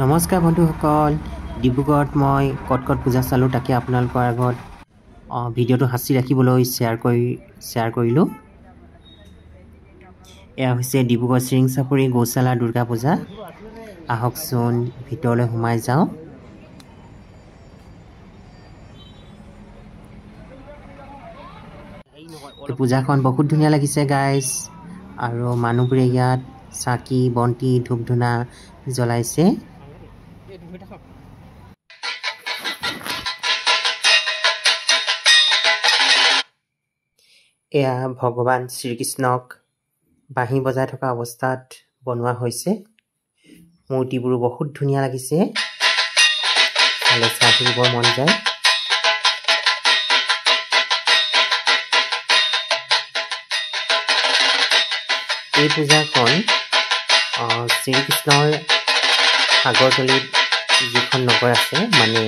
নমস্কাৰ বন্ধুসকল, ডিব্ৰুগড়ত মই কটকট পূজা চালোঁ, তাকে আপোনালোকৰ আগত ভিডিঅ'টো সাঁচি ৰাখিবলৈ শ্বেয়াৰ কৰিলোঁ। এয়া হৈছে ডিব্ৰুগড় চিৰিং চাপৰি গৌচালা দুৰ্গা পূজা। আহকচোন ভিতৰলৈ সোমাই যাওঁ। পূজাখন বহুত ধুনীয়া লাগিছে গাইজ, আৰু মানুহবোৰে ইয়াত চাকি বন্তি ধূপ ধূনা জ্বলাইছে। এয়া ভগৱান শ্ৰীকৃষ্ণক বাঁহী বজাই থকা অৱস্থাত বনোৱা হৈছে। মূৰ্তিবোৰো বহুত ধুনীয়া লাগিছে, চালে চাই থাকিব মন যায়। এই পূজাখন শ্ৰীকৃষ্ণৰ সাগৰতলীত যিখন নগৰ আছে, মানে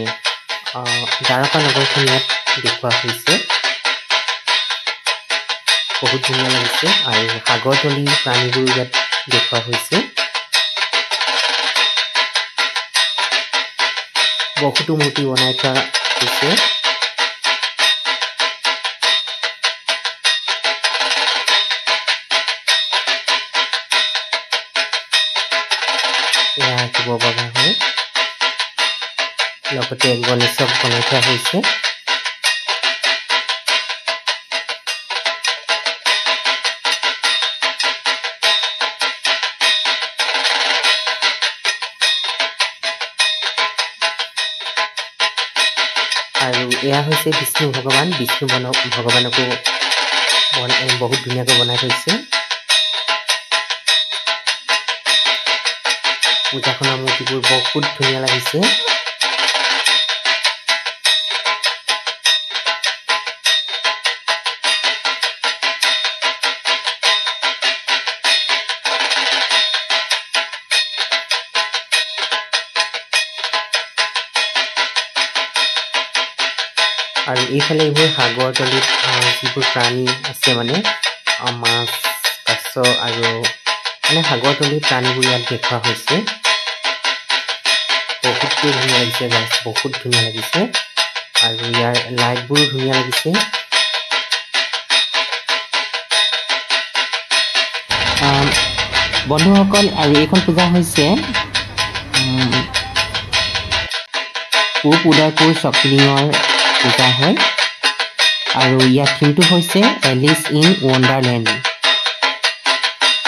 দ্বাৰকা নগৰখন ইয়াত দেখুওৱা হৈছে। বহুত ধুনীয়া লাগিছে, আৰু সাগৰতলী প্ৰাণীবোৰ ইয়াত দেখুওৱা হৈছে। বহুতো মূৰ্তি বনাই থোৱা হৈছে। এয়া শিৱ বাবা হয়, লগতে গণেশক বনাই থোৱা হৈছে। আৰু এয়া হৈছে বিষ্ণু ভগৱান। বিষ্ণু ভগৱানকো বহুত ধুনীয়াকৈ বনাই থৈছে। পূজাখনৰ মূৰ্তিবোৰ বহুত ধুনীয়া লাগিছে। আৰু এইফালে এইবোৰ সাগৰতলীত যিবোৰ প্ৰাণী আছে, মানে মাছ, কাছ আৰু মানে সাগৰতলীৰ প্ৰাণীবোৰ ইয়াত দেখুওৱা হৈছে। বহুতেই ধুনীয়া লাগিছে গাইজ, বহুত ধুনীয়া লাগিছে, আৰু ইয়াৰ লাইটবোৰো ধুনীয়া লাগিছে। বন্ধুসকল, আৰু এইখন পূজা হৈছে পূব উদয়পুৰ চকলিঙৰ পূজা হয়, আৰু ইয়াৰ থিমটো হৈছে এলিচ ইন ৱণ্ডাৰলেণ্ড।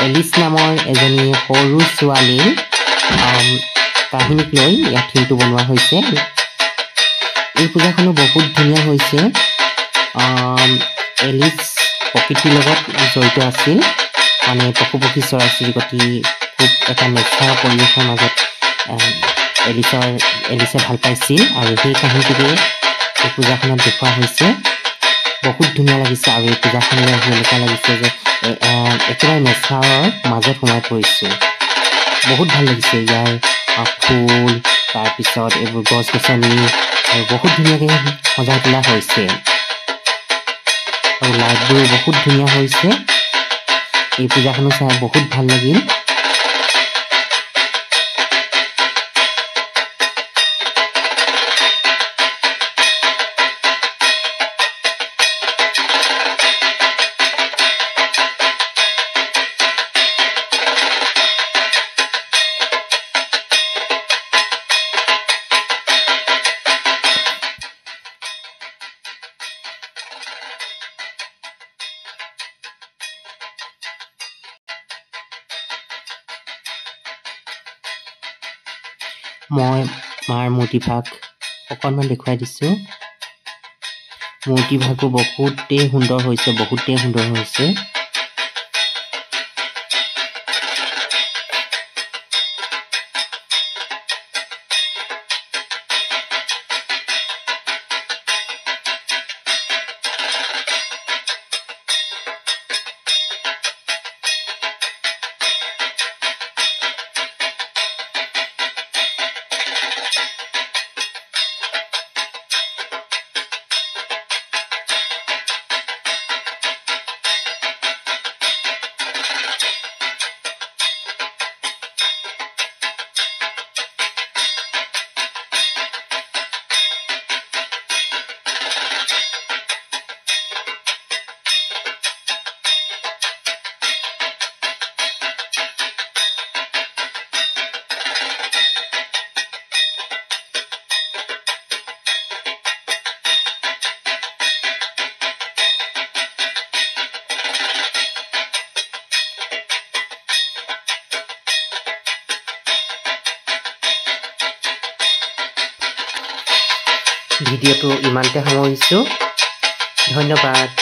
এলিচ নামৰ এজনী সৰু ছোৱালীৰ কাহিনীক লৈ ইয়াৰ থিমটো বনোৱা হৈছে। এই পূজাখনো বহুত ধুনীয়া হৈছে। এলিচ প্ৰকৃতিৰ লগত জড়িত আছিল, মানে পশু পক্ষী চৰাই চিৰিকটি খুব এটা নেচাৰ পৰিৱেশৰ মাজত এলিচে ভাল পাইছিল, আৰু সেই কাহিনীটোকে এই পূজাখনত দেখুওৱা হৈছে। বহুত ধুনীয়া লাগিছে, আৰু এই পূজাখনলৈ আহি এনেকুৱা লাগিছে যে একেবাৰে নেচাৰৰ মাজত সোমাই পৰিছোঁ। বহুত ভাল লাগিছে। ইয়াৰ ফুল, তাৰপিছত এইবোৰ গছ গছনি, আৰু বহুত ধুনীয়াকৈ সজাই তোলা হৈছে, আৰু লাইটবোৰো বহুত ধুনীয়া হৈছে। এই পূজাখনো চাই বহুত ভাল লাগিল। মই মাৰ মূৰ্তিভাগ অকণমান দেখুৱাই দিছোঁ। মূৰ্তিভাগো বহুতেই সুন্দৰ হৈছে। ভিডিঅ'টো ইমানতে সামৰিছোঁ ধন্যবাদ